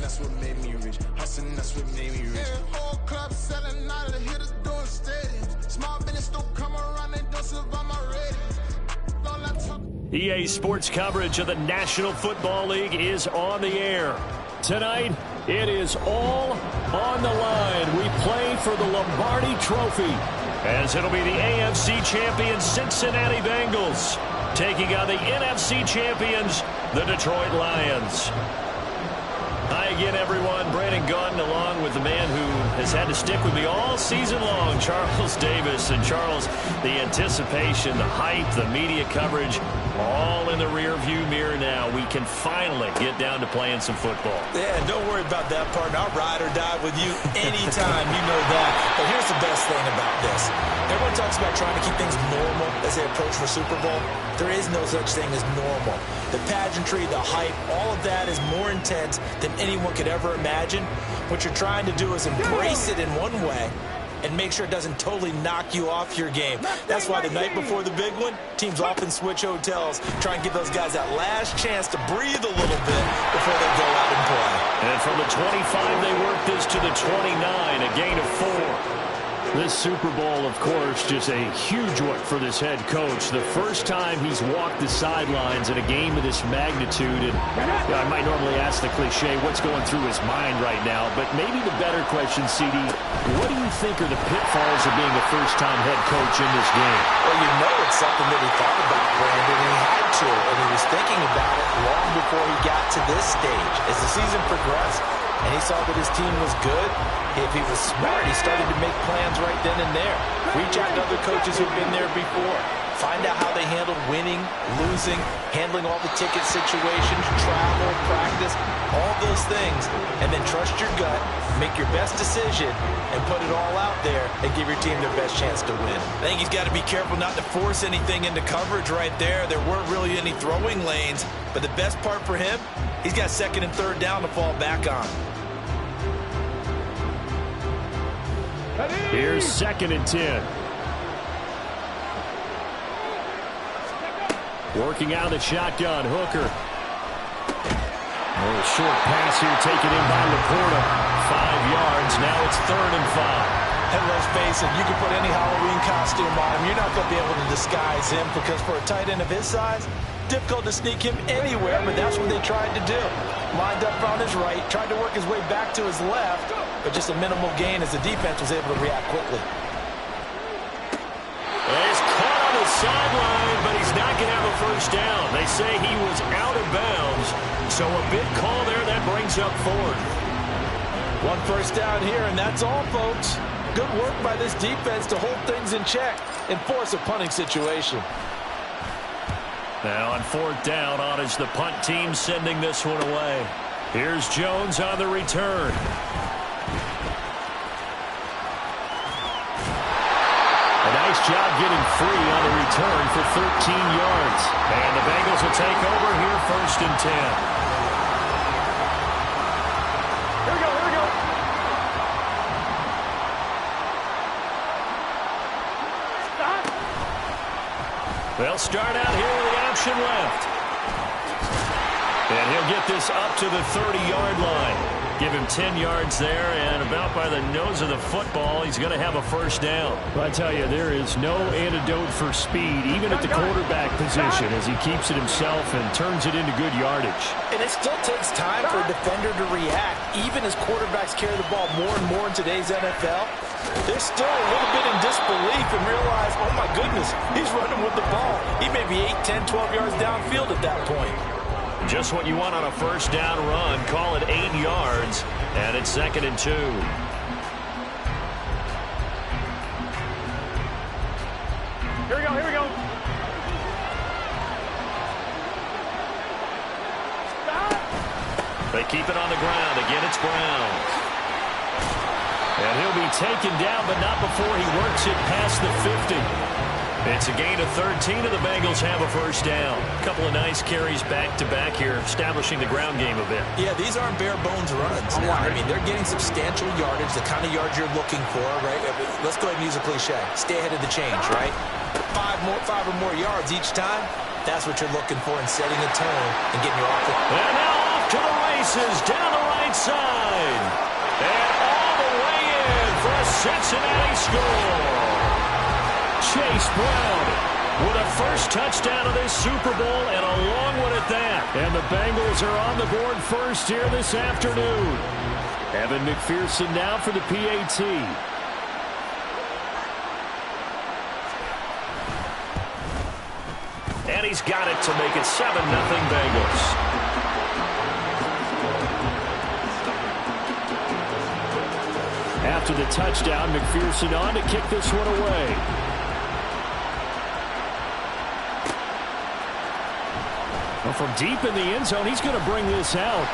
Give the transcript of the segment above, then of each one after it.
that's what made me rich. Hustling, that's what made me rich. Yeah, whole club selling out of the hitters doing stadiums. Small business don't come around, they don't survive my ratings. All that talk. EA Sports coverage of the National Football League is on the air. Tonight, it is all on the line. We play for the Lombardi Trophy, as it'll be the AFC champion Cincinnati Bengals taking on the NFC champions, the Detroit Lions. Hi again, everyone. Brandon Gaudin along with the man who has had to stick with me all season long, Charles Davis. And Charles, the anticipation, the hype, the media coverage, all in the rearview mirror now. We can finally get down to playing some football. Yeah, don't worry about that, partner. I'll ride or die with you anytime. You know that. But here's the best thing about this. Everyone talks about trying to keep things normal as they approach for Super Bowl. There is no such thing as normal. The pageantry, the hype, all of that is more intense than anyone could ever imagine. What you're trying to do is embrace it in one way and make sure it doesn't totally knock you off your game. That's why the night before the big one, teams often switch hotels, try and give those guys that last chance to breathe a little bit before they go out and play. And from the 25, they work this to the 29, a gain of 4. This Super Bowl, of course, just a huge one for this head coach. The first time he's walked the sidelines in a game of this magnitude. And I might normally ask the cliche, what's going through his mind right now? But maybe the better question, CD, what do you think are the pitfalls of being a first-time head coach in this game? Well, you know it's something that he thought about, Brandon, and he had to. And he was thinking about it long before he got to this stage. As the season progressed, and he saw that his team was good, if he was smart, he started to make plans right then and there. Reach out to other coaches who've been there before. Find out how they handled winning, losing, handling all the ticket situations, travel, practice, all those things. And then trust your gut, make your best decision, and put it all out there and give your team their best chance to win. I think he's got to be careful not to force anything into coverage right there. There weren't really any throwing lanes. But the best part for him, he's got second and third down to fall back on. Here's second and 10. Working out the shotgun, Hooker. A short pass here taken in by Laporta. 5 yards, now it's third and 5. And let's face it, you can put any Halloween costume on him. You're not going to be able to disguise him because for a tight end of his size, difficult to sneak him anywhere, but that's what they tried to do. Lined up on his right, tried to work his way back to his left, but just a minimal gain as the defense was able to react quickly. He's caught on the sideline, but he's not going to have a first down. They say he was out of bounds, so a big call there that brings up fourth. One first down here, and that's all, folks. Good work by this defense to hold things in check and force a punting situation. Now on fourth down, on is the punt team sending this one away. Here's Jones on the return. A nice job getting free on the return for 13 yards. And the Bengals will take over here first and 10. Here we go, here we go. They'll start out here with the option left. And he'll get this up to the 30-yard line. Give him 10 yards there, and about by the nose of the football, he's going to have a first down. Well, I tell you, there is no antidote for speed, even at the quarterback position, as he keeps it himself and turns it into good yardage. And it still takes time for a defender to react, even as quarterbacks carry the ball more and more in today's NFL. They're still a little bit in disbelief and realize, oh my goodness, he's running with the ball. He may be 8, 10, 12 yards downfield at that point. Just what you want on a first down run. Call it 8 yards, and it's second and 2. Here we go, here we go. They keep it on the ground. Again, it's Brown. And he'll be taken down, but not before he works it past the 50. It's a gain of 13, and the Bengals have a first down. A couple of nice carries back-to-back here, establishing the ground game a bit. Yeah, these aren't bare-bones runs. Now, I mean, they're getting substantial yardage, the kind of yards you're looking for, right? Let's go ahead and use a cliche. Stay ahead of the change, right? Five or more yards each time, that's what you're looking for in setting a tone and getting your offense. And now off to the races down the right side. And all the way in for a Cincinnati score. Chase Brown with a first touchdown of this Super Bowl, and a long one at that. And the Bengals are on the board first here this afternoon. Evan McPherson now for the PAT. And he's got it to make it 7-0 Bengals. After the touchdown, McPherson on to kick this one away. Well, from deep in the end zone, he's going to bring this out.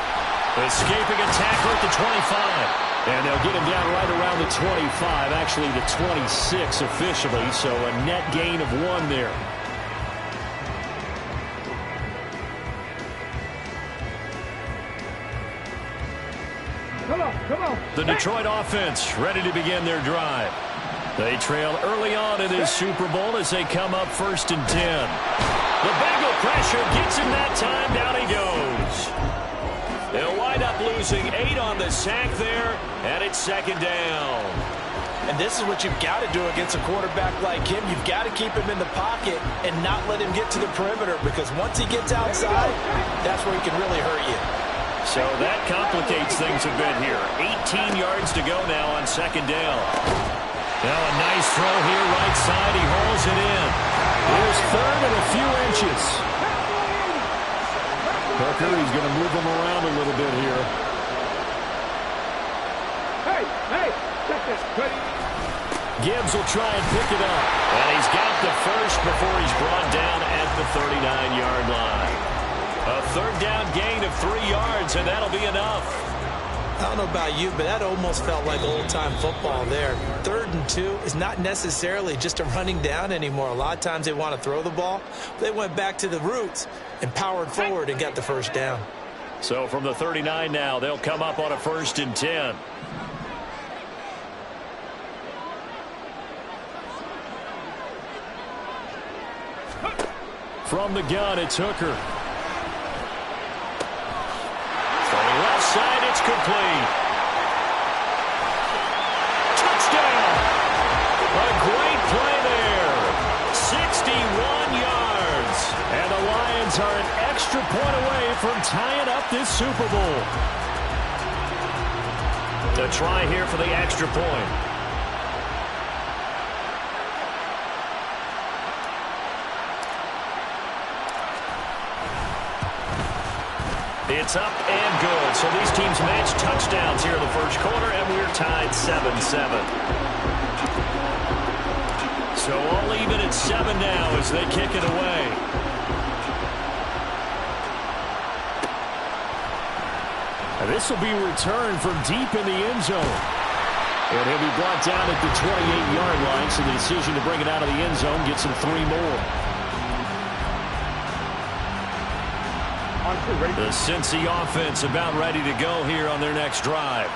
Escaping a tackle at the 25. And they'll get him down right around the 25, actually the 26 officially, so a net gain of 1 there. Come on. The Detroit offense ready to begin their drive. They trail early on in this Super Bowl as they come up 1st and 10. The Bengal pressure gets him that time. Down he goes. They'll wind up losing 8 on the sack there, and it's 2nd down. And this is what you've got to do against a quarterback like him. You've got to keep him in the pocket and not let him get to the perimeter, because once he gets outside, that's where he can really hurt you. So that complicates things a bit here. 18 yards to go now on 2nd down. Now a nice throw here, right side. He hauls it in. Here's 3rd and a few inches. Hooker, he's going to move him around a little bit here. Hey, check this. Gibbs will try and pick it up. And he's got the first before he's brought down at the 39-yard line. A 3rd down gain of 3 yards, and that'll be enough. I don't know about you, but that almost felt like old-time football there. 3rd and 2 is not necessarily just a running down anymore. A lot of times they want to throw the ball. They went back to the roots and powered forward and got the first down. So from the 39 now, they'll come up on a 1st and 10. From the gun, it's Hooker. Left side, it's complete. Touchdown! A great play there. 61 yards. And the Lions are an extra point away from tying up this Super Bowl. To try here for the extra point. It's up and good. So these teams match touchdowns here in the first quarter, and we're tied 7-7. So all even at 7 now as they kick it away. And this will be returned from deep in the end zone. And he'll be brought down at the 28-yard line, so the decision to bring it out of the end zone gets him 3 more. The Cincy offense about ready to go here on their next drive.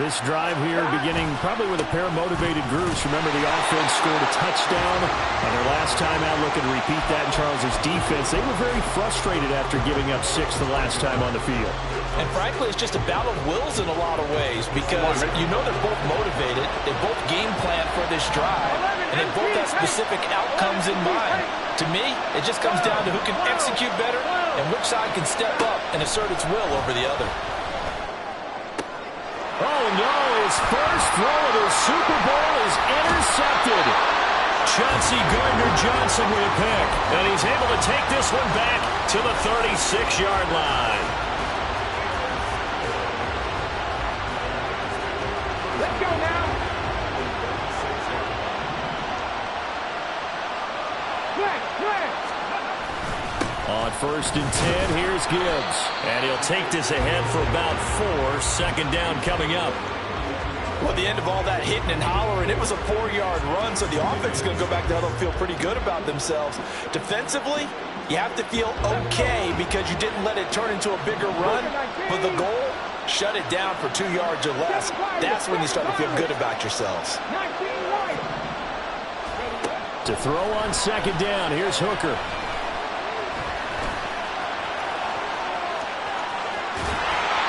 This drive here beginning probably with a pair of motivated groups. Remember, the offense scored a touchdown on their last time out. Looking to repeat that in Charles's defense. They were very frustrated after giving up 6 the last time on the field. And frankly, it's just a battle of wills in a lot of ways, because you know they're both motivated. They both game plan for this drive, and they both have specific outcomes in mind. To me, it just comes down to who can execute better and which side can step up and assert its will over the other. Oh, no, his first throw of the Super Bowl is intercepted. Chauncey Gardner-Johnson with a pick, and he's able to take this one back to the 36-yard line. Let's go now. On 1st and 10, here's Gibbs. And he'll take this ahead for about 4. 2nd down coming up. Well, the end of all that hitting and hollering, it was a 4-yard run, so the offense is going to go back there and feel pretty good about themselves. Defensively, you have to feel okay because you didn't let it turn into a bigger run. But the goal, shut it down for 2 yards or less. That's when you start to feel good about yourselves. To throw on 2nd down, here's Hooker.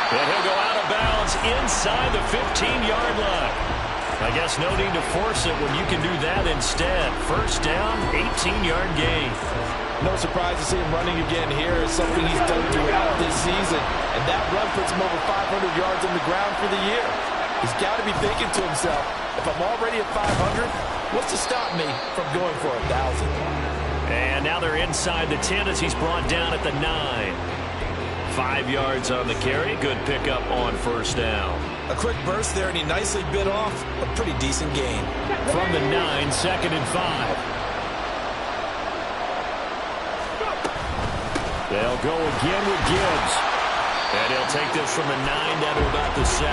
And he'll go out of bounds inside the 15-yard line. I guess no need to force it when you can do that instead. First down, 18-yard gain. No surprise to see him running again here. It's something he's done throughout this season. And that run puts him over 500 yards on the ground for the year. He's got to be thinking to himself, if I'm already at 500, what's to stop me from going for 1,000? And now they're inside the 10 as he's brought down at the 9. 5 yards on the carry. Good pickup on first down. A quick burst there, and he nicely bit off a pretty decent gain. From the 9, 2nd and 5. They'll go again with Gibbs. And he'll take this from the 9 down to about the 7.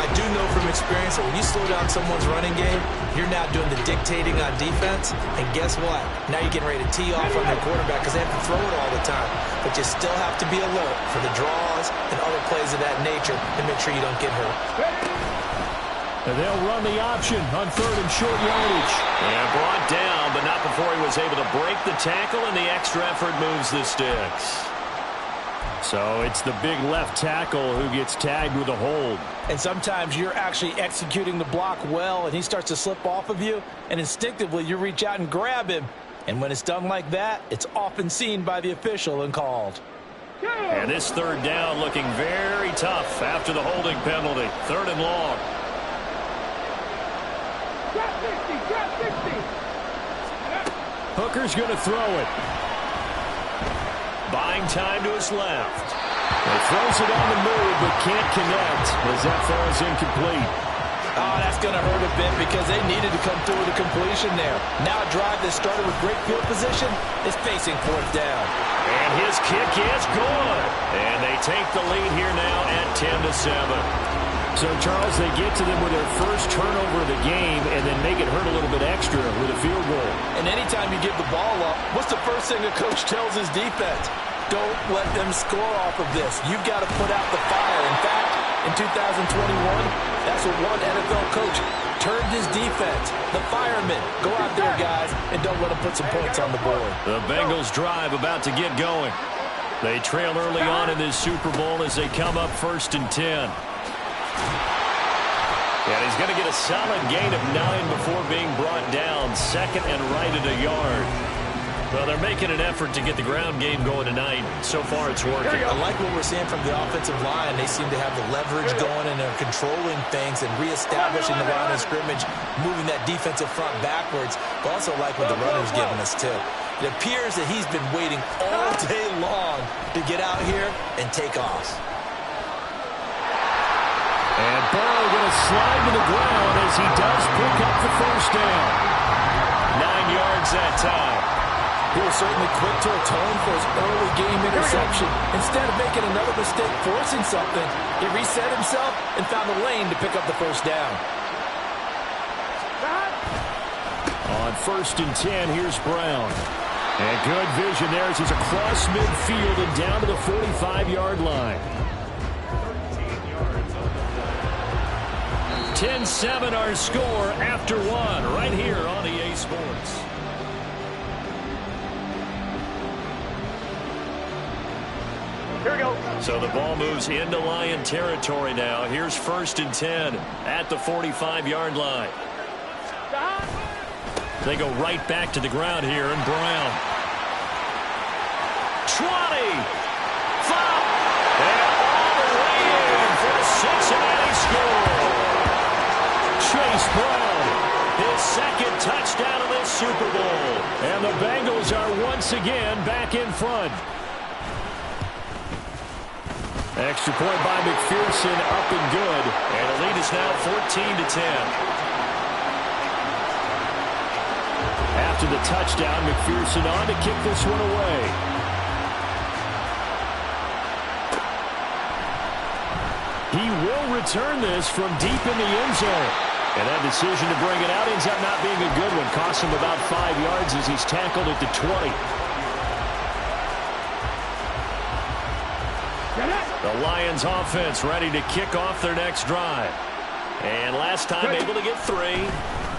I do know from experience that when you slow down someone's running game, you're now doing the dictating on defense. And guess what? Now you're getting ready to tee off on their quarterback because they have to throw it all the time. But you still have to be alert for the draws and other plays of that nature to make sure you don't get hurt. And they'll run the option on 3rd and short yardage. And brought down, but not before he was able to break the tackle, and the extra effort moves the sticks. So it's the big left tackle who gets tagged with a hold. And sometimes you're actually executing the block well, and he starts to slip off of you, and instinctively you reach out and grab him. And when it's done like that, it's often seen by the official and called. And this 3rd down looking very tough after the holding penalty. 3rd and long. Drop 60. Hooker's going to throw it. Buying time to his left. He throws it on the move, but can't connect as that falls incomplete. Oh, that's going to hurt a bit because they needed to come through with a completion there. Now a drive that started with great field position is facing 4th down. And his kick is good. And they take the lead here now at 10-7. So, Charles, they get to them with their first turnover of the game and then make it hurt a little bit extra with a field goal. And anytime you give the ball up, what's the first thing a coach tells his defense? Don't let them score off of this. You've got to put out the fire. In fact, in 2021, that's what one NFL coach turned his defense. The firemen. Go out there, guys, and don't let them put some points on the board. The Bengals drive about to get going. They trail early on in this Super Bowl as they come up 1st and 10. And he's going to get a solid gain of 9 before being brought down. 2nd and right at a yard. Well, they're making an effort to get the ground game going tonight. So far, it's working. I like what we're seeing from the offensive line. They seem to have the leverage going, and they're controlling things and reestablishing the line of scrimmage, moving that defensive front backwards. But also like what the runner's giving us, too. It appears that he's been waiting all day long to get out here and take off. And Burrow going to slide to the ground as he does pick up the first down. 9 yards that time. He was certainly quick to atone for his early game interception. Instead of making another mistake forcing something, he reset himself and found the lane to pick up the first down. On 1st and 10, here's Brown. And good vision there as he's across midfield and down to the 45-yard line. 10-7 our score after 1 right here on EA Sports. Here we go. So the ball moves into Lion territory now. Here's 1st and 10 at the 45-yard line. They go right back to the ground here, and Brown. 20. Flop. And all the way in for the Cincinnati score. Chase Brown, his 2nd touchdown of this Super Bowl. And the Bengals are once again back in front. Extra point by McPherson, up and good. And the lead is now 14-10. After the touchdown, McPherson on to kick this one away. He will return this from deep in the end zone. And that decision to bring it out ends up not being a good one. Costs him about 5 yards as he's tackled at the 20. The Lions offense ready to kick off their next drive. And last time able to get 3.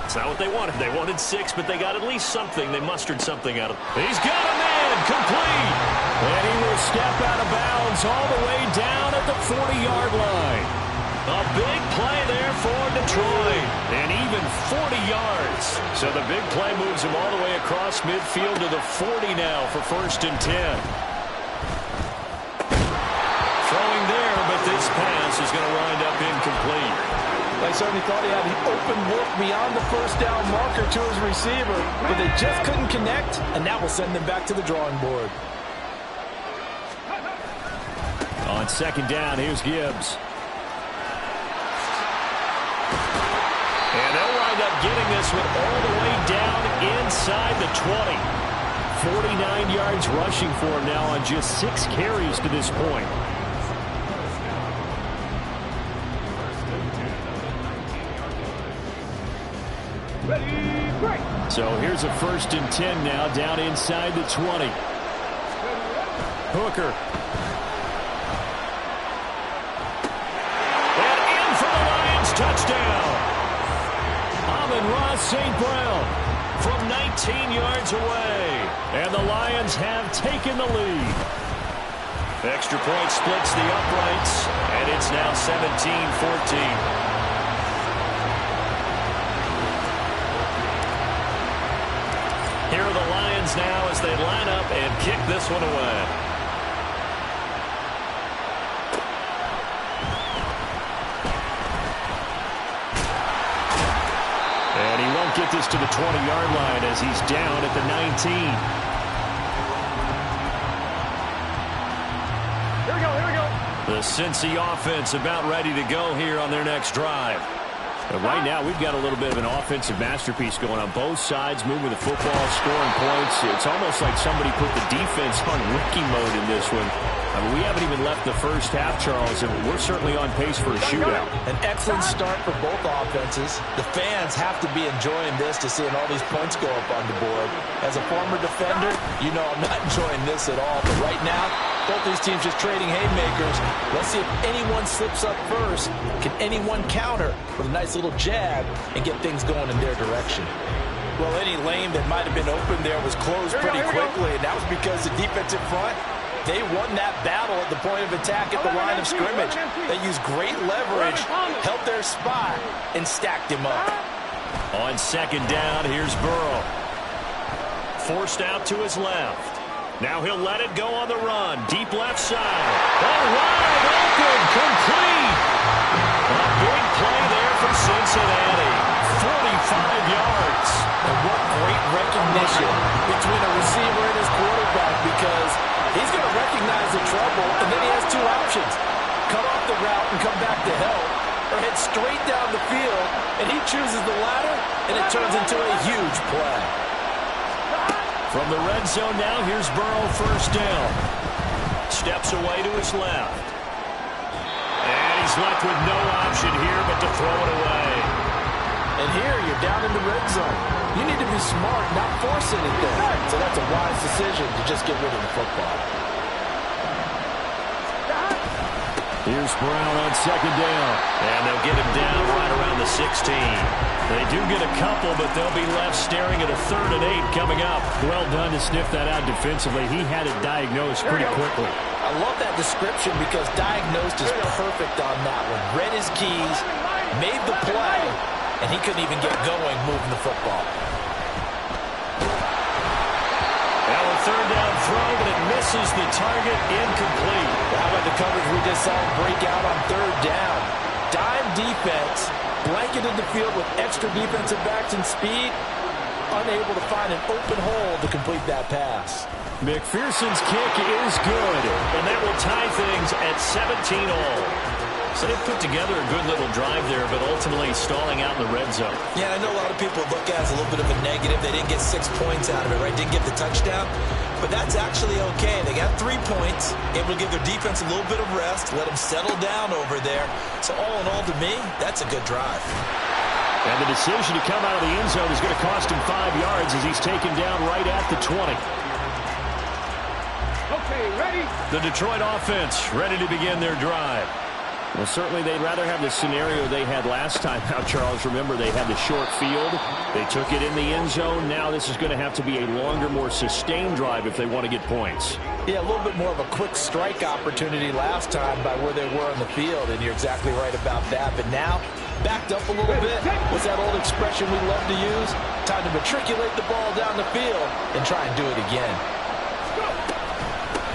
It's not what they wanted. They wanted 6, but they got at least something. They mustered something out of it. He's got a man complete. And he will step out of bounds all the way down at the 40-yard line. A big play there for Detroit, and even 40 yards. So the big play moves him all the way across midfield to the 40 now for 1st and 10. Throwing there, but this pass is going to wind up incomplete. They certainly thought he had the open look beyond the first down marker to his receiver, but they just couldn't connect, and that will send them back to the drawing board. On 2nd down, here's Gibbs. And they'll wind up getting this one all the way down inside the 20. 49 yards rushing for him now on just 6 carries to this point. Ready, break. So here's a 1st and 10 now down inside the 20. Hooker. And in for the Lions touchdown. Amon-Ra St. Brown from 19 yards away. And the Lions have taken the lead. Extra point splits the uprights, and it's now 17-14. Here are the Lions now as they line up and kick this one away. And he won't get this to the 20-yard line as he's down at the 19. Here we go, here we go. The Cincy offense about ready to go here on their next drive. But right now, we've got a little bit of an offensive masterpiece going on both sides, moving the football, scoring points. It's almost like somebody put the defense on rookie mode in this one. I mean, we haven't even left the first half, Charles, and we're certainly on pace for a shootout. An excellent start for both offenses. The fans have to be enjoying this to seeing all these points go up on the board. As a former defender, you know I'm not enjoying this at all. But right now, both these teams just trading haymakers. Let's see if anyone slips up first. Can anyone counter with a nice little jab and get things going in their direction? Well, any lane that might have been open there was closed pretty quickly, and that was because the defensive front, they won that battle at the point of attack at the line of scrimmage. They used great leverage, held their spot, and stacked him up. On 2nd down, here's Burrow. Forced out to his left. Now he'll let it go on the run. Deep left side. And wide open, complete. A big play there for Cincinnati. 45 yards. And what great recognition between a receiver and his quarterback, because he's going to recognize the trouble, and then he has 2 options. Cut off the route and come back to help, or head straight down the field, and he chooses the latter, and it turns into a huge play. From the red zone now, here's Burrow, 1st down. Steps away to his left. And he's left with no option here but to throw it away. And here, you're down in the red zone. You need to be smart, not force anything. So that's a wise decision to just get rid of the football. Here's Brown on 2nd down. And they'll get him down right around the 16. They do get a couple, but they'll be left staring at a 3rd and 8 coming up. Well done to sniff that out defensively. He had it diagnosed pretty quickly. I love that description because diagnosed is perfect on that one. Read his keys, made the play, and he couldn't even get going moving the football. Now a 3rd down throw, but it misses the target, incomplete. How about the coverage we just saw him break out on 3rd down? Dime defense, blanketed the field with extra defensive backs and speed, unable to find an open hole to complete that pass. McPherson's kick is good, and that will tie things at 17 all. So they put together a good little drive there, but ultimately stalling out in the red zone. Yeah, I know a lot of people look at it as a little bit of a negative. They didn't get 6 points out of it, right? Didn't get the touchdown. But that's actually okay. They got 3 points, able to give their defense a little bit of rest, let them settle down over there. So all in all, to me, that's a good drive. And the decision to come out of the end zone is going to cost him 5 yards as he's taken down right at the 20. Okay, ready? The Detroit offense ready to begin their drive. Well, certainly they'd rather have the scenario they had last time out, Charles. Remember, they had the short field. They took it in the end zone. Now this is going to have to be a longer, more sustained drive if they want to get points. Yeah, a little bit more of a quick strike opportunity last time by where they were on the field, and you're exactly right about that. But now, backed up a little bit. What's that old expression we love to use? Time to matriculate the ball down the field and try and do it again.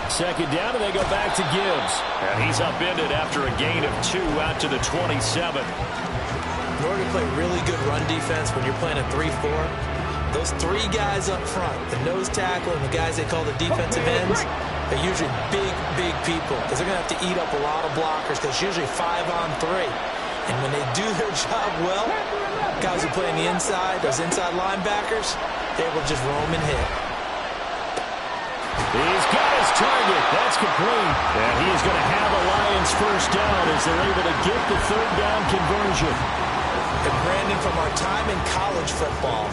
Second down, and they go back to Gibbs. And he's upended after a gain of 2 out to the 27. In order to play really good run defense when you're playing a 3-4, those 3 guys up front, the nose tackle and the guys they call the defensive ends, are usually big people because they're going to have to eat up a lot of blockers because it's usually 5-on-3. And when they do their job well, guys who play on the inside, those inside linebackers, they're able to just roam and hit. He's got his target. That's complete. And he is going to have a Lions first down as they're able to get the third down conversion. And Brandon, from our time in college football,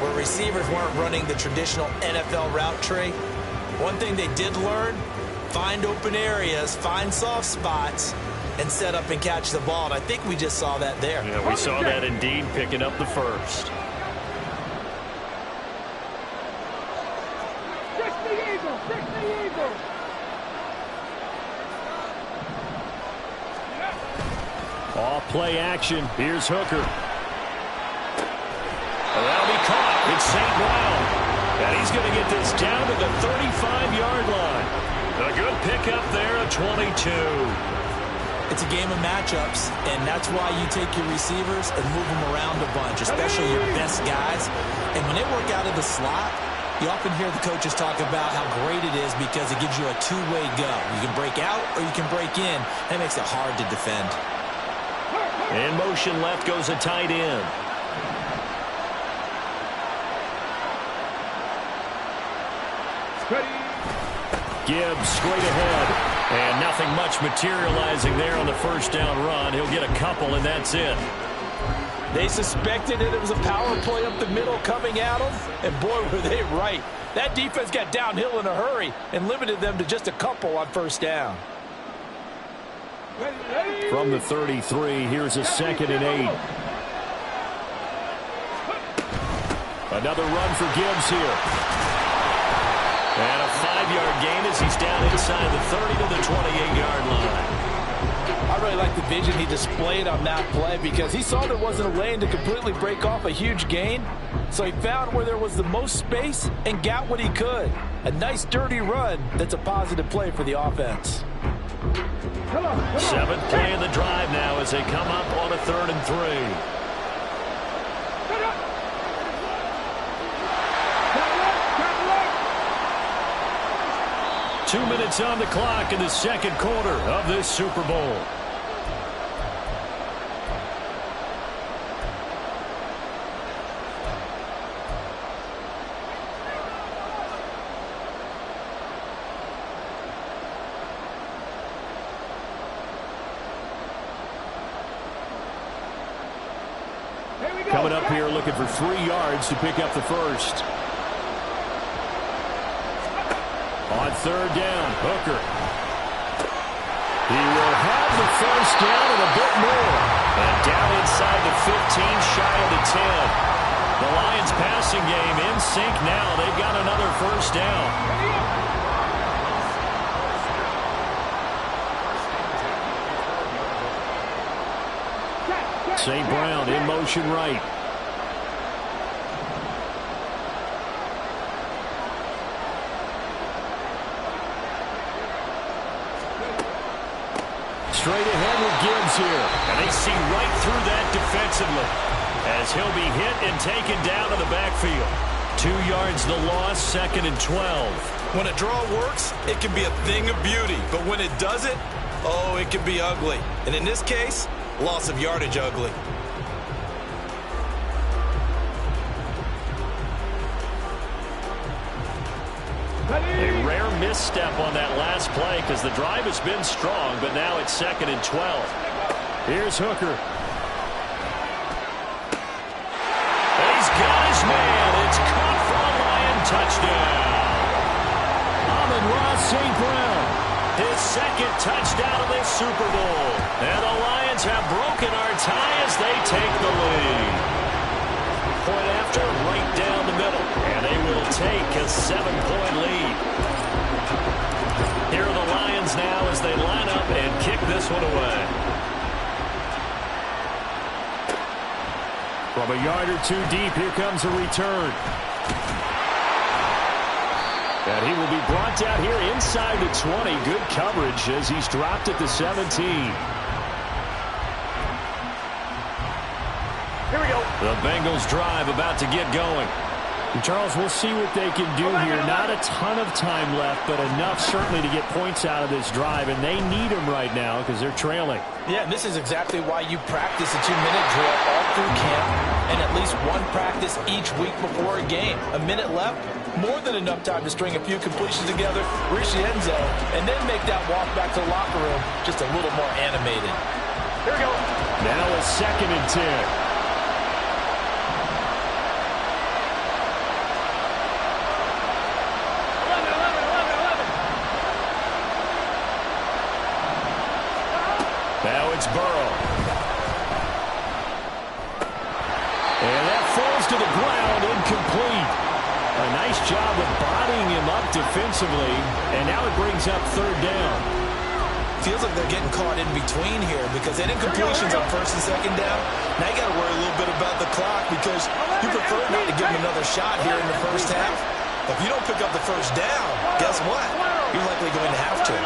where receivers weren't running the traditional NFL route tree, one thing they did learn, find open areas, find soft spots, and set up and catch the ball. And I think we just saw that there. Yeah, we saw that indeed, picking up the first. Off play action. Here's Hooker. That'll be caught. It's St. Brown. And he's going to get this down to the 35-yard line. A good pickup there at 22. It's a game of matchups, and that's why you take your receivers and move them around a bunch, especially your best guys. And when they work out of the slot, you often hear the coaches talk about how great it is because it gives you a two-way go. You can break out or you can break in. That makes it hard to defend. In motion left goes a tight end. Gibbs straight ahead. And nothing much materializing there on the first down run. He'll get a couple, and that's it. They suspected it was a power play up the middle coming at them, and boy, were they right. That defense got downhill in a hurry and limited them to just a couple on first down. From the 33, here's a 2nd and 8. Another run for Gibbs here. And a 5-yard gain as he's down inside the 30 to the 28-yard line. I really like the vision he displayed on that play because he saw there wasn't a lane to completely break off a huge gain. So he found where there was the most space and got what he could. A nice dirty run that's a positive play for the offense. 7th play of the drive now as they come up on a 3rd and 3. 2 minutes on the clock in the second quarter of this Super Bowl. Coming up here looking for 3 yards to pick up the first. On 3rd down, Hooker. He will have the first down and a bit more. And down inside the 15, shy of the 10. The Lions passing game in sync now. They've got another first down. St. Brown in motion right. Straight ahead with Gibbs here. And they see right through that defensively as he'll be hit and taken down to the backfield. 2 yards the loss, 2nd and 12. When a draw works, it can be a thing of beauty. But when it doesn't, oh, it can be ugly. And in this case, loss of yardage ugly. A rare misstep on that last play because the drive has been strong, but now it's 2nd and 12. Here's Hooker. And he's got his man. It's caught for a Lion touchdown. Amon-Ra St. Brown. His second touchdown of this Super Bowl. And the Lions have broken our tie as they take the lead. Point after, right down the middle. And they will take a 7-point lead. Here are the Lions now as they line up and kick this one away. From a yard or two deep, here comes a return. And he will be brought down here inside the 20. Good coverage as he's dropped at the 17. Here we go. The Bengals drive about to get going. And Charles, we'll see what they can do here. Not a ton of time left, but enough certainly to get points out of this drive. And they need them right now because they're trailing. Yeah, and this is exactly why you practice a 2-minute drill all through camp and at least one practice each week before a game. A minute left, more than enough time to string a few completions together, reach the end zone, and then make that walk back to the locker room just a little more animated. Here we go. Now a 2nd and 10. Now it's Burrow. And that falls to the ground, incomplete. A nice job of bodying him up defensively, and now it brings up 3rd down. Feels like they're getting caught in between here because they didn't completions on 1st and 2nd down. Now you got to worry a little bit about the clock because you prefer not to give them another shot here in the first half. If you don't pick up the 1st down, guess what? You're likely going to have to.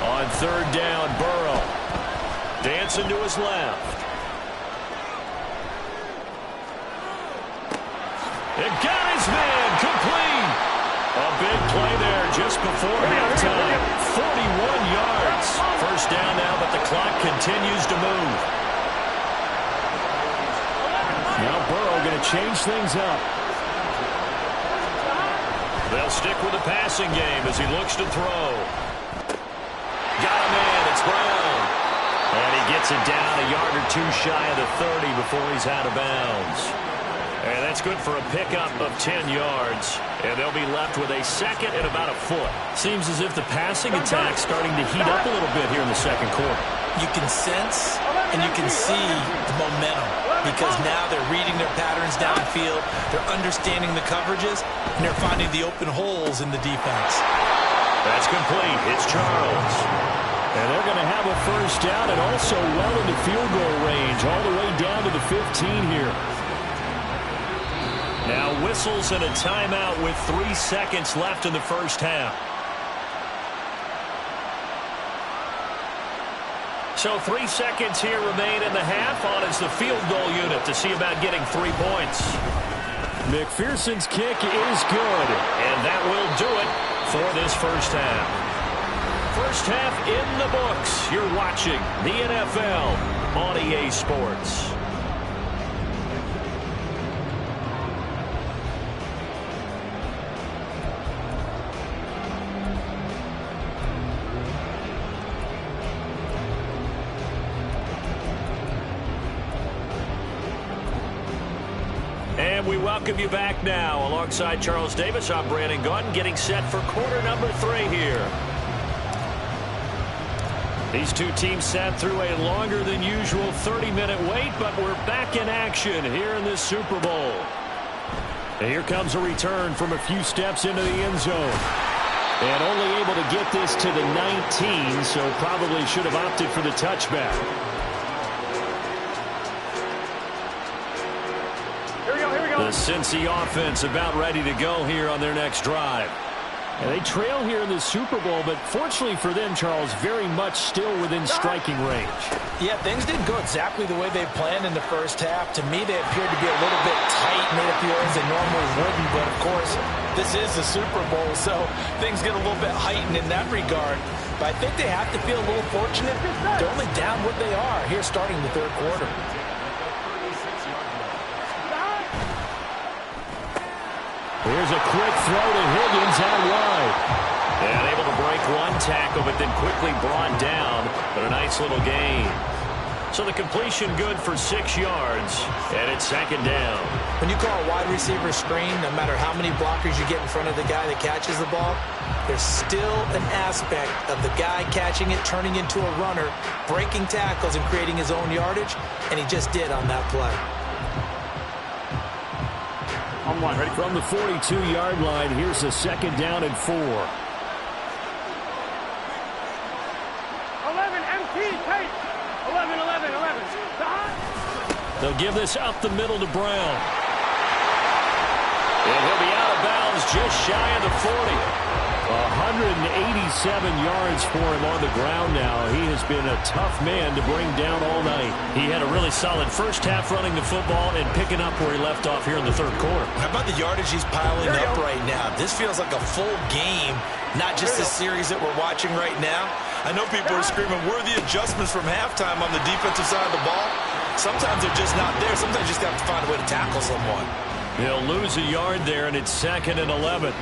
On 3rd down, Burrow dancing to his left. It got his man complete. A big play there just before halftime. 41 yards. 1st down now, but the clock continues to move. Now Burrow going to change things up. They'll stick with the passing game as he looks to throw. Got a man, it's Brown. And he gets it down a yard or two shy of the 30 before he's out of bounds. And that's good for a pickup of 10 yards. And they'll be left with a 2nd and about a foot. Seems as if the passing attack's starting to heat up a little bit here in the 2nd quarter. You can sense and you can see the momentum because now they're reading their patterns downfield, they're understanding the coverages, and they're finding the open holes in the defense. That's complete. It's Charles. And they're going to have a 1st down and also well into field goal range all the way down to the 15 here. Now whistles and a timeout with 3 seconds left in the 1st half. So 3 seconds here remain in the half. On is the field goal unit to see about getting 3 points. McPherson's kick is good. And that will do it for this 1st half. 1st half in the books. You're watching the NFL on EA Sports. And we welcome you back now. Alongside Charles Davis, I'm Brandon Gaudin, getting set for quarter number 3 here. These two teams sat through a longer than usual 30-minute wait, but we're back in action here in this Super Bowl. And here comes a return from a few steps into the end zone. And only able to get this to the 19, so probably should have opted for the touchback. The Cincy offense about ready to go here on their next drive. And they trail here in the Super Bowl, but fortunately for them, Charles, very much still within striking range. Yeah, things didn't go exactly the way they planned in the 1st half. To me, they appeared to be a little bit tight, made it feel as they normally wouldn't. But, of course, this is the Super Bowl, so things get a little bit heightened in that regard. But I think they have to feel a little fortunate. They're only down what they are here starting the 3rd quarter. Here's a quick throw to Higgins out wide. And able to break one tackle, but then quickly brought down. But a nice little gain. So the completion good for 6 yards, and it's second down. When you call a wide receiver screen, no matter how many blockers you get in front of the guy that catches the ball, there's still an aspect of the guy catching it, turning into a runner, breaking tackles and creating his own yardage, and he just did on that play. On one, ready? From the 42-yard line, here's a second down and 4. 11, empty, tape. 11, 11, 11. They'll give this up the middle to Brown. And he'll be out of bounds just shy of the 40. 187 yards for him on the ground now. He has been a tough man to bring down all night. He had a really solid first half running the football and picking up where he left off here in the third quarter. How about the yardage he's piling up right now? This feels like a full game, not just the series that we're watching right now. I know people are screaming, where are the adjustments from halftime on the defensive side of the ball? Sometimes they're just not there. Sometimes you just have to find a way to tackle someone. He'll lose a yard there, and it's 2nd and 11.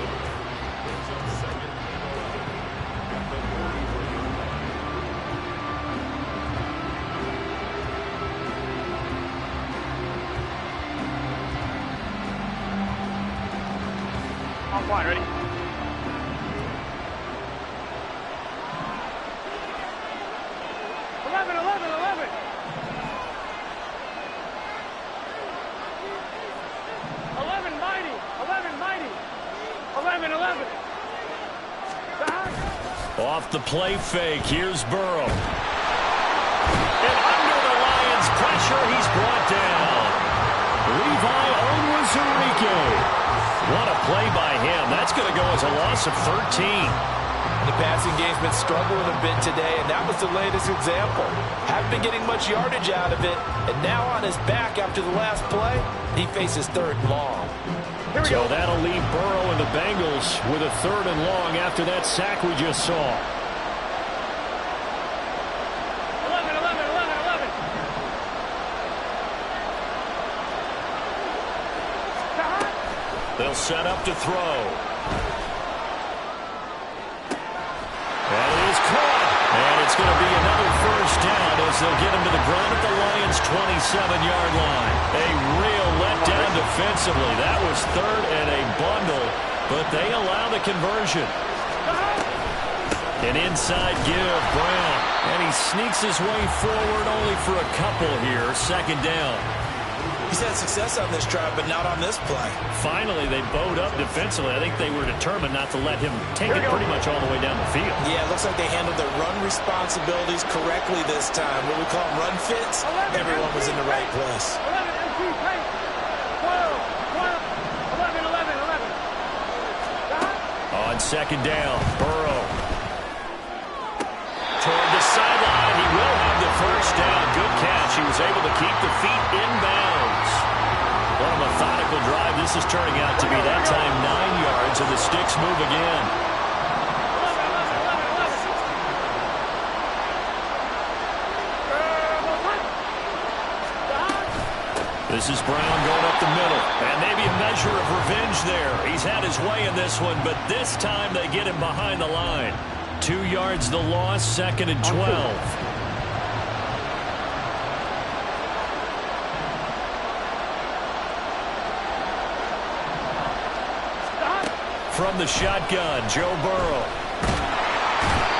On one, ready? 11, 11, 11. 11, mighty. 11, mighty. 11, 11. Off the play fake, here's Burrow. And under the Lions' pressure, he's brought down. Levi Onwuzurike. What a play by him. That's going to go as a loss of 13. The passing game's been struggling a bit today, and that was the latest example. Haven't been getting much yardage out of it, and now on his back after the last play, he faces 3rd and long. So that'll leave Burrow and the Bengals with a 3rd and long after that sack we just saw. 11, 11, 11, 11. They'll set up to throw. That is caught. And it's going to be another first down as they'll get him to the ground at the Lions' 27-yard line. A real letdown defensively. That was 3rd and a bundle, but they allow the conversion. An inside give, Brown. And he sneaks his way forward only for a couple here. 2nd down. He's had success on this drive, but not on this play. Finally, they bowed up defensively. I think they were determined not to let him take it pretty much all the way down the field. Yeah, it looks like they handled their run responsibilities correctly this time. What we call them run fits, everyone was in the right place. 11, empty, tape. 12, 12, 11, 11, 11. On 2nd down, Burrow. Toward the sideline, he will have the first down. Good catch. He was able to keep the feet inbounds. What a methodical drive this is turning out to be. That time 9 yards, and the sticks move again. 11, 11, 11. This is Brown going up the middle, and maybe a measure of revenge there. He's had his way in this one, but this time they get him behind the line. 2 yards the loss, 2nd and 12. From the shotgun, Joe Burrow.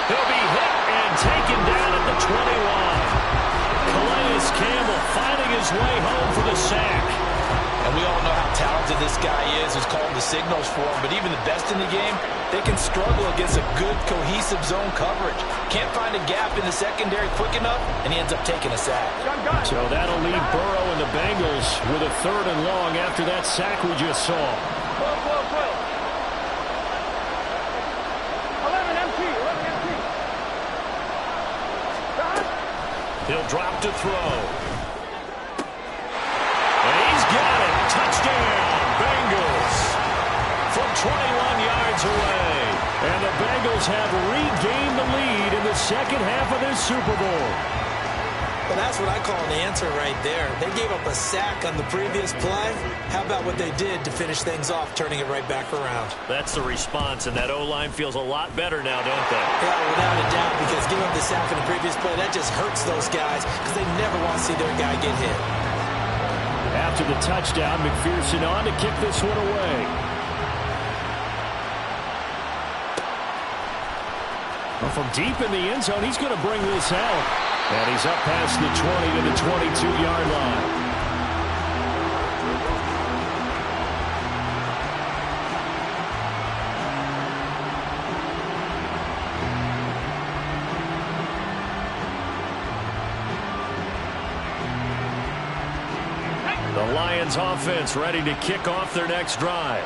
He'll be hit and taken down at the 21. Calais Campbell finding his way home for the sack. And we all know how talented this guy is, who's called the signals for him. But even the best in the game, they can struggle against a good, cohesive zone coverage. Can't find a gap in the secondary quick enough, and he ends up taking a sack. So that'll leave Burrow and the Bengals with a 3rd and long after that sack we just saw. 12, 12, 12. 11, empty, 11, empty. He'll drop to throw. And he's got it. Touchdown, Bengals. From 21 yards away. And the Bengals have regained the lead in the second half of this Super Bowl. Well, that's what I call an answer right there. They gave up a sack on the previous play. How about what they did to finish things off, turning it right back around? That's the response, and that O-line feels a lot better now, don't they? Yeah, without a doubt, because giving up the sack on the previous play, that just hurts those guys because they never want to see their guy get hit. After the touchdown, McPherson on to kick this one away. Well, from deep in the end zone, he's going to bring this out. And he's up past the 20 to the 22-yard line. The Lions offense ready to kick off their next drive.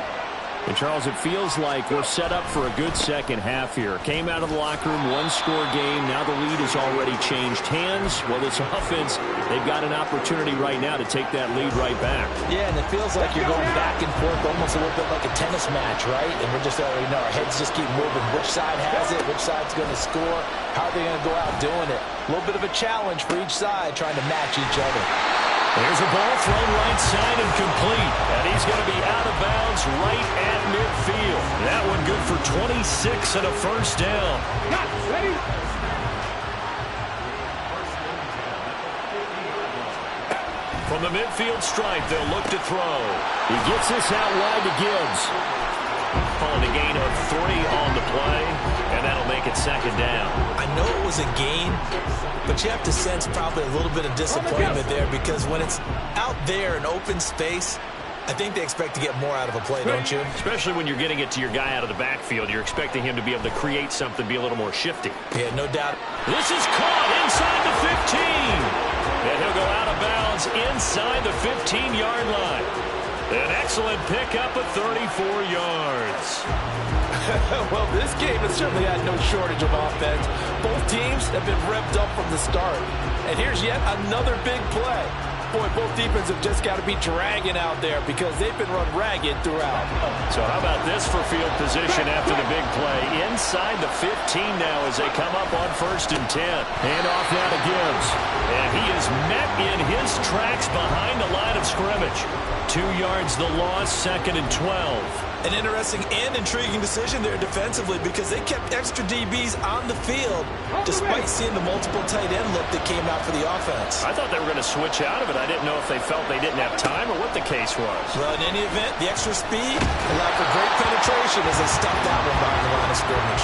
And, Charles, it feels like we're set up for a good second half here. Came out of the locker room, one-score game. Now the lead has already changed hands. Well, this offense, they've got an opportunity right now to take that lead right back. Yeah, and it feels like you're going back and forth almost a little bit like a tennis match, right? And we're just already know our heads just keep moving. Which side has it? Which side's going to score? How are they going to go out doing it? A little bit of a challenge for each side trying to match each other. There's a ball thrown right side and complete. And he's going to be out of bounds right at midfield. That one good for 26 and a first down. Ready? From the midfield stripe, they'll look to throw. He gets this out wide to Gibbs. Calling a gain of 3 on the play, and that'll make it second down. I know it was a gain, but you have to sense probably a little bit of disappointment there because when it's out there in open space, I think they expect to get more out of a play, don't you? Especially when you're getting it to your guy out of the backfield. You're expecting him to be able to create something, be a little more shifty. Yeah, no doubt. This is caught inside the 15. And he'll go out of bounds inside the 15-yard line. An excellent pickup of 34 yards. Well, this game has certainly had no shortage of offense. Both teams have been revved up from the start. And here's yet another big play. Boy, both defenses have just got to be dragging out there because they've been run ragged throughout. So how about this for field position after the big play? Inside the 15 now as they come up on 1st and 10. Hand off now to Gibbs. And he is met in his tracks behind the line of scrimmage. 2 yards the loss, 2nd and 12. An interesting and intriguing decision there defensively because they kept extra DBs on the field despite seeing the multiple tight end look that came out for the offense. I thought they were going to switch out of it. I didn't know if they felt they didn't have time or what the case was. Well, in any event, the extra speed allowed for great penetration as they stuffed that one behind the line of scrimmage.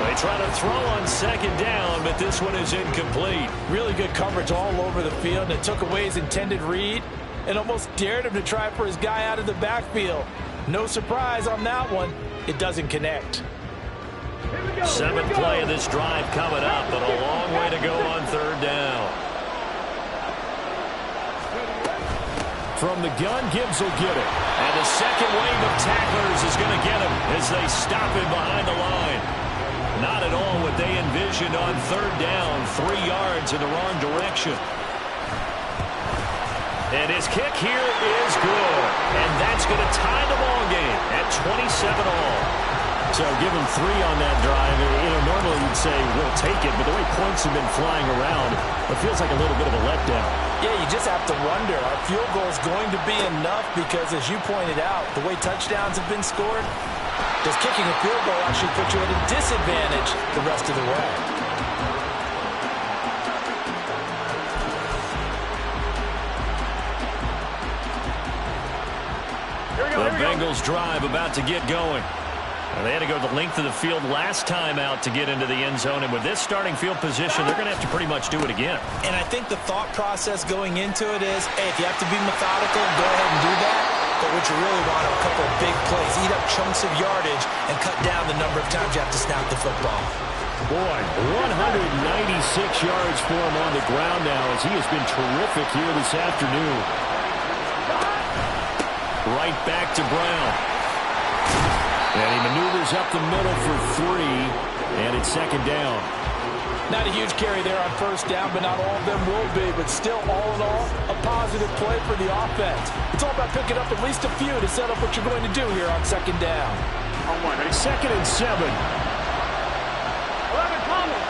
They try to throw on 2nd down, but this one is incomplete. Really good coverage all over the field, and it took away his intended read and almost dared him to try for his guy out of the backfield. No surprise on that one. It doesn't connect. 7th play of this drive coming up, but a long way to go on 3rd down. From the gun, Gibbs will get it. And the second wave of tacklers is going to get him as they stop him behind the line. Not at all what they envisioned on 3rd down. 3 yards in the wrong direction. And his kick here is good. And that's going to tie the ball game at 27 all. So give him 3 on that drive. You know, normally you'd say we'll take it, but the way points have been flying around, it feels like a little bit of a letdown. Yeah, you just have to wonder, are field goals going to be enough? Because as you pointed out, the way touchdowns have been scored, does kicking a field goal actually put you at a disadvantage the rest of the way? The Bengals drive about to get going. They had to go the length of the field last time out to get into the end zone, and with this starting field position, they're going to have to pretty much do it again. And I think the thought process going into it is, hey, if you have to be methodical, go ahead and do that. But what you really want are a couple of big plays, eat up chunks of yardage, and cut down the number of times you have to snap the football. Boy, 196 yards for him on the ground now as he has been terrific here this afternoon. Right back to Brown. And he maneuvers up the middle for 3, and it's 2nd down. Not a huge carry there on 1st down, but not all of them will be. But still, all in all, a positive play for the offense. It's all about picking up at least a few to set up what you're going to do here on 2nd down. 2nd and 7. 11 coming.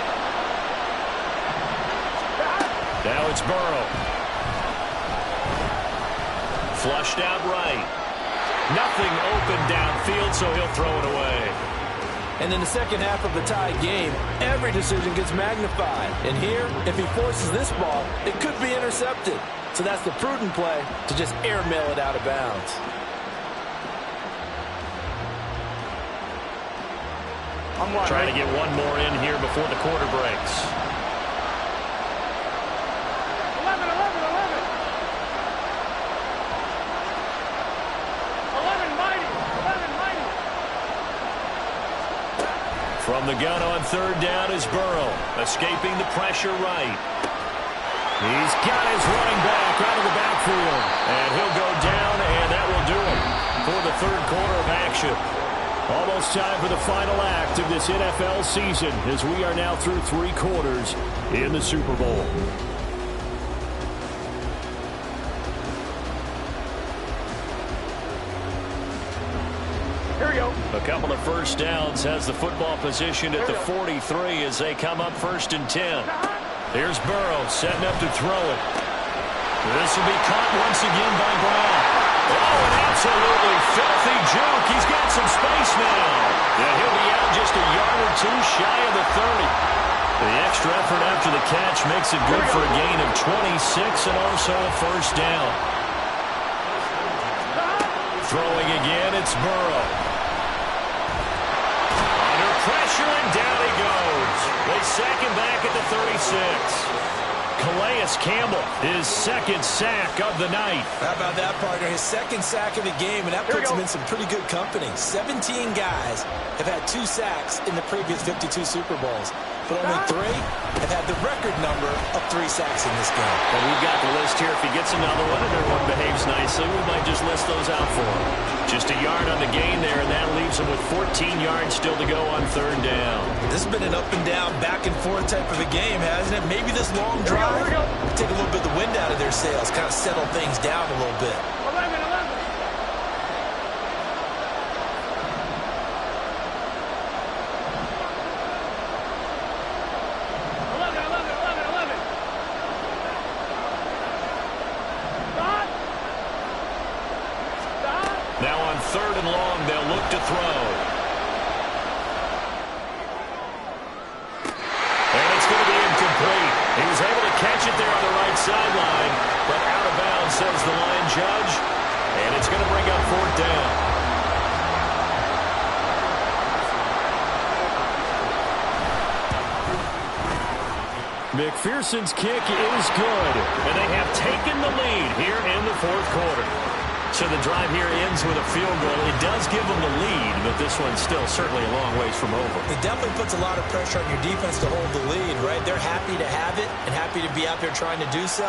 Now it's Burrow. Flushed out right. Nothing open downfield, so he'll throw it away. And in the second half of the tied game, every decision gets magnified. And here, if he forces this ball, it could be intercepted. So that's the prudent play to just airmail it out of bounds. Trying to get one more in here before the quarter breaks. 11, 11, 11. 11 mighty. 11 mighty. From the gun on third down is Burrow, escaping the pressure right. He's got his running back out of the backfield, and he'll go down, and that will do it for the third quarter of action. Almost time for the final act of this NFL season as we are now through 3 quarters in the Super Bowl. Here we go. A couple of first downs has the football positioned at the 43 as they come up 1st and 10. Here's Burrow setting up to throw it. This will be caught once again by Brown. Oh, an absolutely filthy juke. He's got some space now. And he'll be out just a yard or two shy of the 30. The extra effort after the catch makes it good for a gain of 26 and also a first down. Throwing again, it's Burrow. Under pressure, and down he goes. They sack him back at the 36. Calais Campbell, his second sack of the night. How about that, partner? His second sack of the game, and that puts him in some pretty good company. 17 guys have had 2 sacks in the previous 52 Super Bowls, but only 3 have had the record number of 3 sacks in this game. Well, we've got the list here. If he gets another one and everyone behaves nicely, we might just list those out for him. Just a yard on the gain there, and that leaves him with 14 yards still to go on third down. This has been an up and down, back and forth type of a game, hasn't it? Maybe this long drive take a little bit of the wind out of their sails, kind of settle things down a little bit. 11, 11. Now on third and long, they'll look to throw. And it's going to be incomplete. He was able to catch it there on the right sideline, but out of bounds, says the line judge. And it's going to bring up 4th down. McPherson's kick is good, and they have taken the lead here in the 4th quarter. So the drive here ends with a field goal. It does give them the lead, but this one's still certainly a long ways from over. It definitely puts a lot of pressure on your defense to hold the lead, right? They're happy to have it and happy to be out there trying to do so.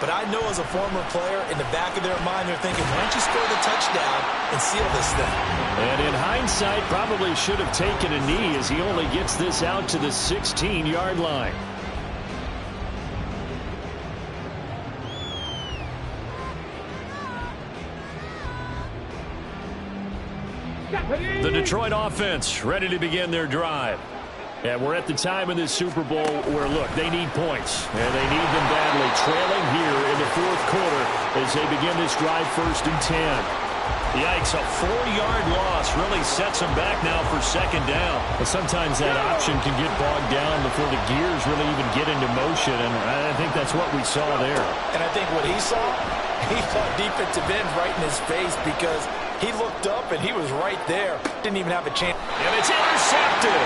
But I know as a former player, in the back of their mind, they're thinking, why don't you score the touchdown and seal this thing? And in hindsight, probably should have taken a knee as he only gets this out to the 16-yard line. The Detroit offense ready to begin their drive. And we're at the time in this Super Bowl where, look, they need points. And they need them badly. Trailing here in the 4th quarter as they begin this drive 1st and 10. Yikes, a 4-yard loss really sets them back now for 2nd down. But sometimes that option can get bogged down before the gears really even get into motion. And I think that's what we saw there. And I think what he saw defensive end right in his face because he looked up and he was right there. Didn't even have a chance. And it's intercepted.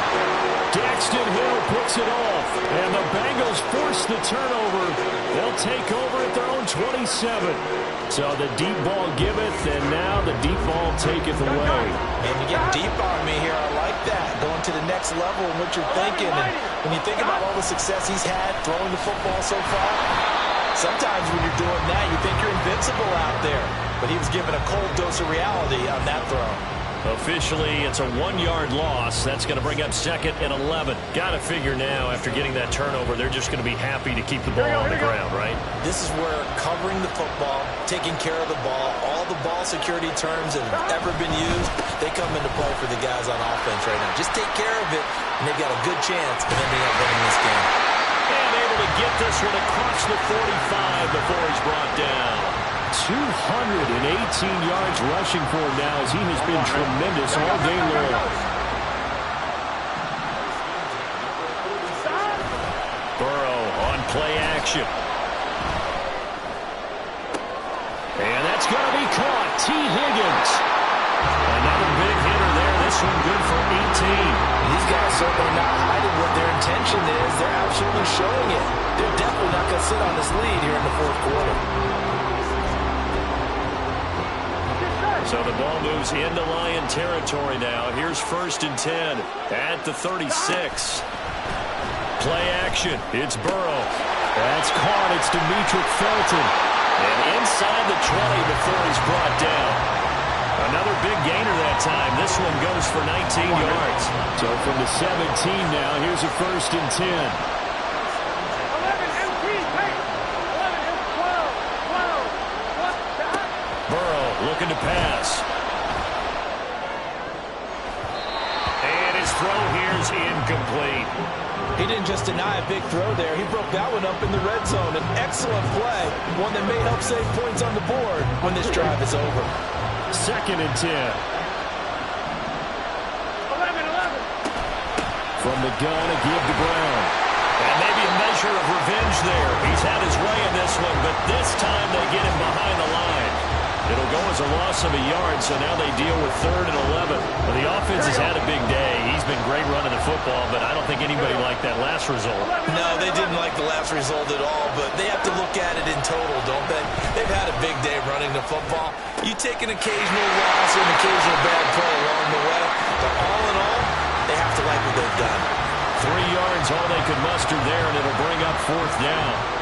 Daxton Hill picks it off. And the Bengals force the turnover. They'll take over at their own 27. So the deep ball giveth, and now the deep ball taketh away. And you get deep on me here. I like that. Going to the next level in what you're thinking. And when you think about all the success he's had throwing the football so far, sometimes when you're doing that, you think you're invincible out there. But he was given a cold dose of reality on that throw. Officially, it's a 1-yard loss. That's going to bring up 2nd and 11. Got to figure now, after getting that turnover, they're just going to be happy to keep the ball on the ground, right? This is where covering the football, taking care of the ball, all the ball security terms that have ever been used, they come into play for the guys on offense right now. Just take care of it, and they've got a good chance of ending up winning this game. And able able to get this one across the 45 before he's brought down. 218 yards rushing for him now as he has been tremendous all day long. Burrow on play action. And that's going to be caught. T. Higgins. Another big hitter there. This one good for 18. These guys certainly not hiding what their intention is. They're absolutely showing it. They're definitely not going to sit on this lead here in the fourth quarter. So the ball moves into Lion territory now. Here's 1st and 10 at the 36. Play action. It's Burrow. That's caught. It's Demetric Felton. And inside the 20 before he's brought down. Another big gainer that time. This one goes for 19 yards. So from the 17 now, here's a 1st and 10. 11 and 3, wait. 11 and 12. What's that? Burrow looking to pass. And his throw here's incomplete. He didn't just deny a big throw there. He broke that one up in the red zone. An excellent play. One that may help save points on the board when this drive is over. 2nd and 10. 11. From the gun, a give to Brown. And maybe a measure of revenge there. He's had his way in this one, but this time they get him behind the line. It'll go as a loss of a yard, so now they deal with 3rd and 11. Well, the offense has had a big day. He's been great running the football, but I don't think anybody liked that last result. No, they didn't like the last result at all, but they have to look at it in total, don't they? They've had a big day running the football. You take an occasional loss or an occasional bad play along the way, but all in all, they have to like what they've done. 3 yards, all they could muster there, and it'll bring up 4th down.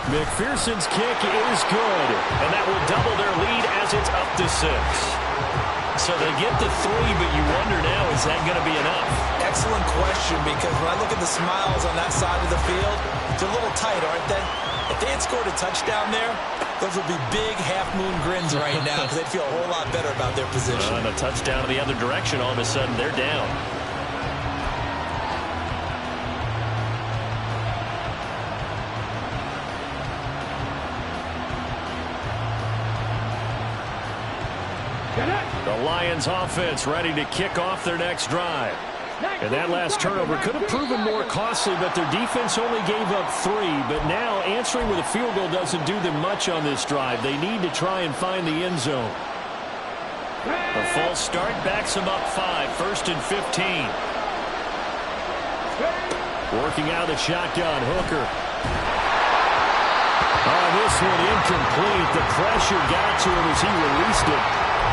McPherson's kick is good, and that will double their lead as it's up to 6. So they get the 3, but you wonder now, is that going to be enough? Excellent question, because when I look at the smiles on that side of the field, they're a little tight, aren't they? If they had scored a touchdown there, those would be big half-moon grins right now because they'd feel a whole lot better about their position. And a touchdown in the other direction, all of a sudden they're down. The Lions offense ready to kick off their next drive. And that last turnover could have proven more costly, but their defense only gave up 3. But now answering with a field goal doesn't do them much on this drive. They need to try and find the end zone. A false start backs them up 5, 1st and 15. Working out of the shotgun, Hooker. Oh, this one incomplete. The pressure got to him as he released it.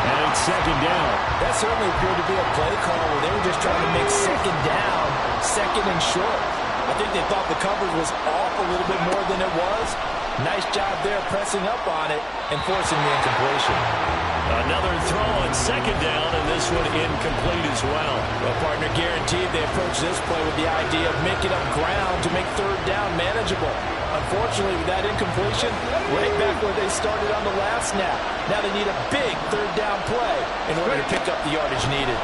And it's 2nd down. That certainly appeared to be a play call where they were just trying to make 2nd down, 2nd and short. I think they thought the coverage was off a little bit more than it was. Nice job there pressing up on it and forcing the incompletion. Another throw on 2nd down, and this one incomplete as well. Well, partner, guaranteed they approach this play with the idea of making up ground to make 3rd down manageable. Unfortunately, with that incompletion, right back where they started on the last snap. Now they need a big 3rd down play in order to pick up the yardage needed.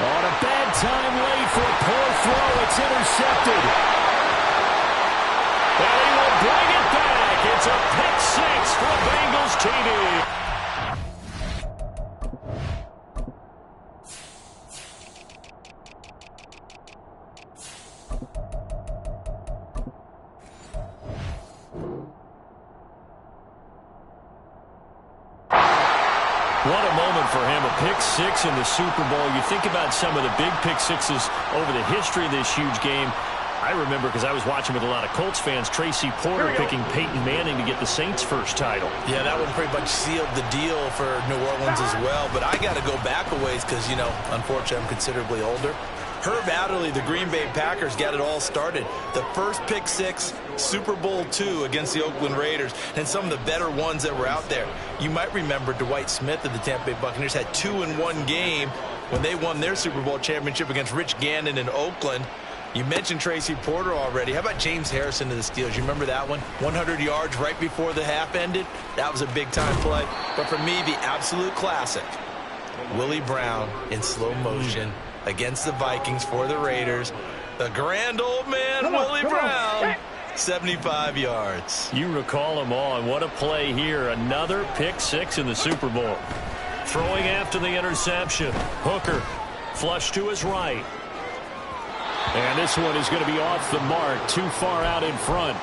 On a bad time late for a poor throw. It's intercepted. And he will bring it back. It's a pick 6 for Bengals TD. What a moment for him, a pick 6 in the Super Bowl. You think about some of the big pick 6s over the history of this huge game. I remember, because I was watching with a lot of Colts fans, Tracy Porter picking Peyton Manning to get the Saints' first title. Yeah, that one pretty much sealed the deal for New Orleans as well. But I got to go back a ways because, you know, unfortunately I'm considerably older. Herb Adderley, the Green Bay Packers, got it all started. The first pick 6, Super Bowl II against the Oakland Raiders, and some of the better ones that were out there. You might remember Dwight Smith of the Tampa Bay Buccaneers had 2 in one game when they won their Super Bowl championship against Rich Gannon in Oakland. You mentioned Tracy Porter already. How about James Harrison of the Steelers? You remember that one? 100 yards right before the half ended? That was a big-time play. But for me, the absolute classic Willie Brown in slow motion against the Vikings for the Raiders. The grand old man, Willie Brown, 75 yards. You recall him on. What a play here. Another pick six in the Super Bowl. Throwing after the interception. Hooker, flush to his right. And this one is going to be off the mark, too far out in front.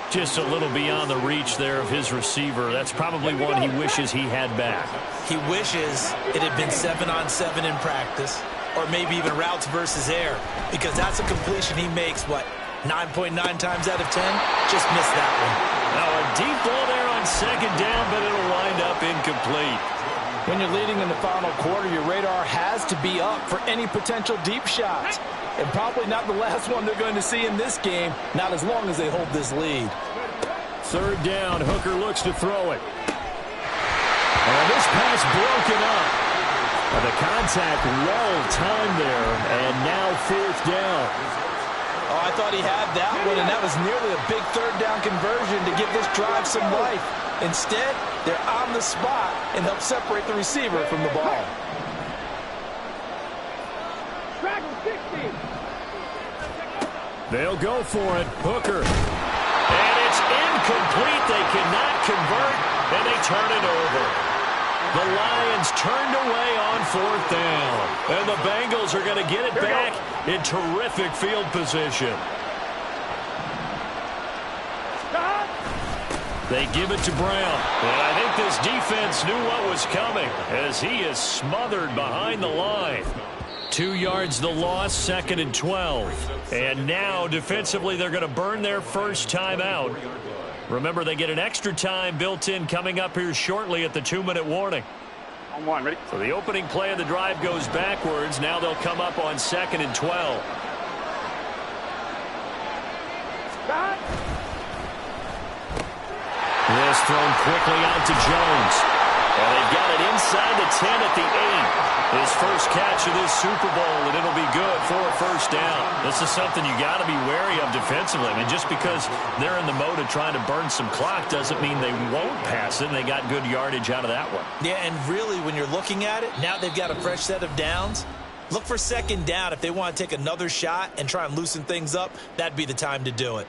Just a little beyond the reach there of his receiver. That's probably one he wishes he had back. He wishes it had been 7-on-7 in practice, or maybe even routes versus air, because that's a completion he makes, 9.9 times out of 10? Just missed that one. Now a deep ball there on second down, but it'll wind up incomplete. When you're leading in the final quarter, your radar has to be up for any potential deep shots. And probably not the last one they're going to see in this game, not as long as they hold this lead. Third down, Hooker looks to throw it. And this pass broken up. The contact well timed there, and now fourth down. Oh, I thought he had that one, and that was nearly a big third down conversion to give this drive some life. Instead, they're on the spot and help separate the receiver from the ball. They'll go for it. Hooker. And it's incomplete. They cannot convert, and they turn it over. The Lions turned away on fourth down. And the Bengals are going to get it back in terrific field position. They give it to Brown. And I think this defense knew what was coming as he is smothered behind the line. 2 yards the loss, 2nd and 12. And now, defensively, they're going to burn their first time out. Remember, they get an extra time built in coming up here shortly at the 2-minute warning. On one, ready? So the opening play of the drive goes backwards. Now they'll come up on 2nd and 12. This thrown quickly out to Jones. And they've got it inside the 10 at the 8. His first catch of this Super Bowl, and it'll be good for a first down. This is something you got to be wary of defensively. I mean, just because they're in the mode of trying to burn some clock doesn't mean they won't pass it, and they got good yardage out of that one. Yeah, and really, when you're looking at it, now they've got a fresh set of downs. Look for second down. If they want to take another shot and try and loosen things up, that'd be the time to do it.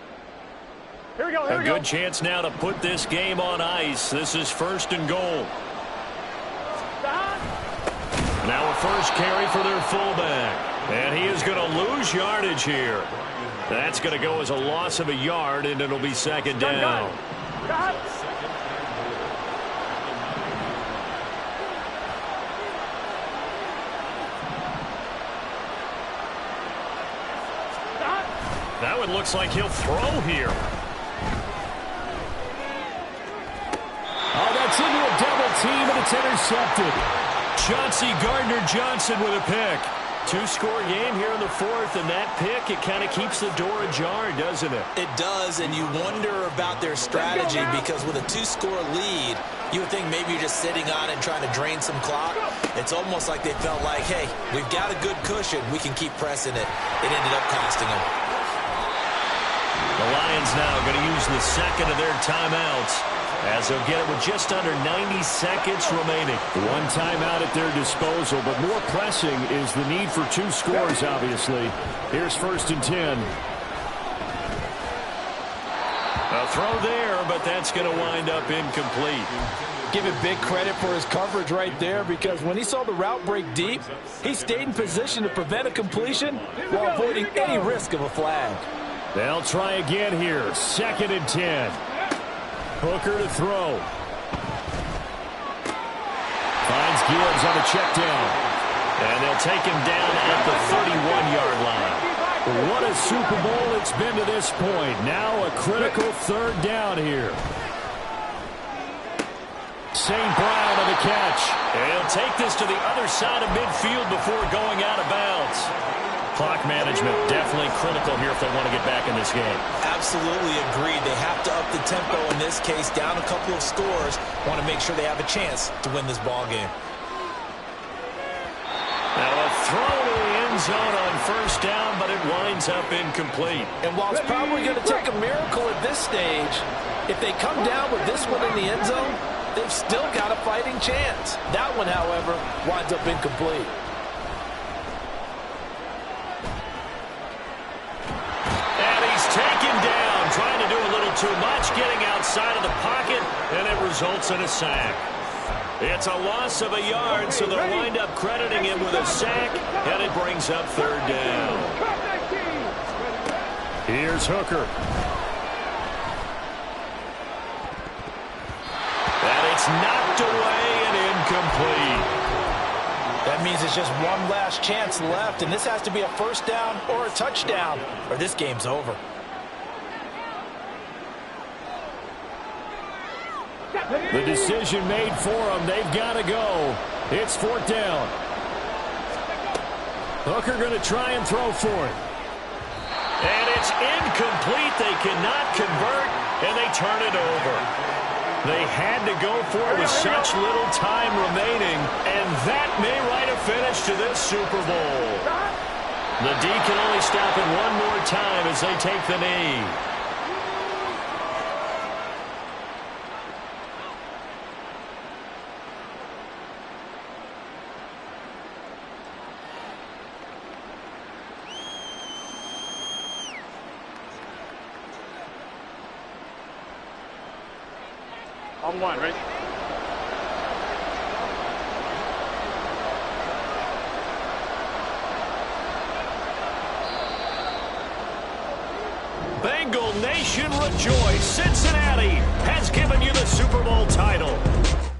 Here we go, A good chance now to put this game on ice. This is 1st and goal. Now a first carry for their fullback. And he is going to lose yardage here. That's going to go as a loss of a yard, and it'll be 2nd down. That one looks like he'll throw here. Oh, that's into a double team, and it's intercepted. Chauncey Gardner-Johnson with a pick. 2-score game here in the 4th, and that pick, it kind of keeps the door ajar, doesn't it? It does, and you wonder about their strategy because with a 2-score lead, you would think maybe you're just sitting on it and trying to drain some clock. It's almost like they felt like, hey, we've got a good cushion. We can keep pressing it. It ended up costing them. The Lions now going to use the second of their timeouts, as they'll get it with just under 90 seconds remaining. One timeout at their disposal, but more pressing is the need for 2 scores, obviously. Here's 1st and 10. A throw there, but that's going to wind up incomplete. Give it big credit for his coverage right there, because when he saw the route break deep, he stayed in position to prevent a completion while avoiding any risk of a flag. They'll try again here. 2nd and 10. Hooker to throw. Finds Gibbs on the check down. And they'll take him down at the 31-yard line. What a Super Bowl it's been to this point. Now a critical 3rd down here. St. Brown on the catch. And he'll take this to the other side of midfield before going out of bounds. Clock management definitely critical here if they want to get back in this game. Absolutely agreed. They have to up the tempo in this case, down a couple of scores. Want to make sure they have a chance to win this ball game. Now a throw to the end zone on 1st down, but it winds up incomplete. And while it's probably going to take a miracle at this stage, if they come down with this one in the end zone, they've still got a fighting chance. That one, however, winds up incomplete. And he's taken down, trying to do a little too much, getting outside of the pocket, and it results in a sack. It's a loss of a yard, so they'll wind up crediting him with a sack, and it brings up third down. Here's Hooker. And it's knocked away and incomplete. That means it's just one last chance left, and this has to be a first down or a touchdown, or this game's over. The decision made for them. They've got to go. It's fourth down. Hooker going to try and throw for it. And it's incomplete. They cannot convert, and they turn it over. They had to go for it with such little time remaining, and that may write a finish to this Super Bowl. The D can only stop it one more time as they take the knee. On one, right? Bengal Nation rejoice. Cincinnati has given you the Super Bowl title.